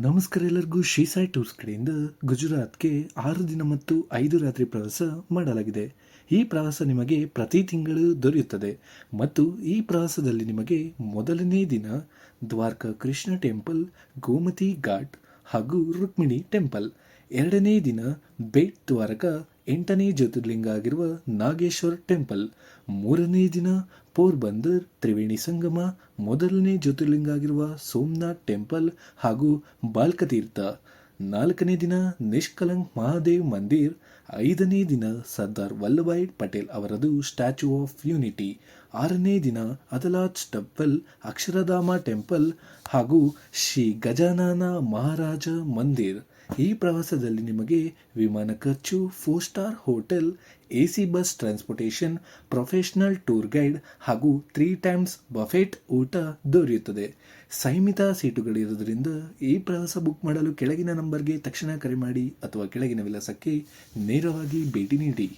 ನಮಸ್ಕಾರ ಎಲ್ಲರಿಗೂ ಶ್ರೀ ಸಾಯಿ ಟೂರ್ಸ್ ಕಡೆಯಿಂದ ಗುಜರಾತ್ಗೆ 6 ದಿನ ಮತ್ತು 5 ರಾತ್ರಿ ಪ್ರವಾಸ ಮಾಡಲಾಗಿದೆ. ಈ ಪ್ರವಾಸ ನಿಮಗೆ ಪ್ರತಿ ತಿಂಗಳು ದೊರೆಯುತ್ತದೆ ಮತ್ತು ಈ ಪ್ರವಾಸದಲ್ಲಿ ನಿಮಗೆ ಮೊದಲನೇ ದಿನ ದ್ವಾರಕಾ ಕೃಷ್ಣ ಟೆಂಪಲ್, ಗೋಮತಿ ಘಾಟ್ ಹಾಗೂ ರುಕ್ಮಿಣಿ ಟೆಂಪಲ್, ಎರಡನೇ ದಿನ ಬೇಟ್ ದ್ವಾರಕಾ 8ನೇ ಜ್ಯೋತಿರ್ಲಿಂಗ ಆಗಿರುವ ನಾಗೇಶ್ವರ್ ಟೆಂಪಲ್, ಮೂರನೇ ದಿನ ಪೋರ್ಬಂದರ್ ತ್ರಿವೇಣಿ ಸಂಗಮ, ಮೊದಲನೇ ಜ್ಯೋತಿರ್ಲಿಂಗ ಆಗಿರುವ ಸೋಮನಾಥ್ ಟೆಂಪಲ್ ಹಾಗೂ ಬಾಲ್ಕತೀರ್ಥ, ನಾಲ್ಕನೇ ದಿನ ನಿಷ್ಕಲಂಕ್ ಮಹಾದೇವ್ ಮಂದಿರ್, ಐದನೇ ದಿನ ಸರ್ದಾರ್ ವಲ್ಲಭಾಯ್ ಪಟೇಲ್ ಅವರದು ಸ್ಟ್ಯಾಚ್ಯೂ ಆಫ್ ಯೂನಿಟಿ, ಆರನೇ ದಿನ ಅದಲಾಜ್ ಟೆಂಪಲ್, ಅಕ್ಷರಧಾಮ ಟೆಂಪಲ್ ಹಾಗೂ ಶ್ರೀ ಗಜಾನನ ಮಹಾರಾಜ ಮಂದಿರ್. ಈ ಪ್ರವಾಸದಲ್ಲಿ ನಿಮಗೆ ವಿಮಾನ ಖರ್ಚು, 4 star hotel, AC bus transportation, professional tour guide ಹಾಗೂ 3 ಟೈಮ್ಸ್ ಬಫೆಟ್ ಊಟ ದೊರೆಯುತ್ತದೆ. ಸೀಮಿತ ಸೀಟುಗಳಿರುವುದರಿಂದ ಈ ಪ್ರವಾಸ ಬುಕ್ ಮಾಡಲು ಕೆಳಗಿನ ನಂಬರ್ಗೆ ತಕ್ಷಣ ಕರೆ ಮಾಡಿ ಅಥವಾ ಕೆಳಗಿನ ವಿಳಾಸಕ್ಕೆ ನೇರವಾಗಿ ಭೇಟಿ ನೀಡಿ.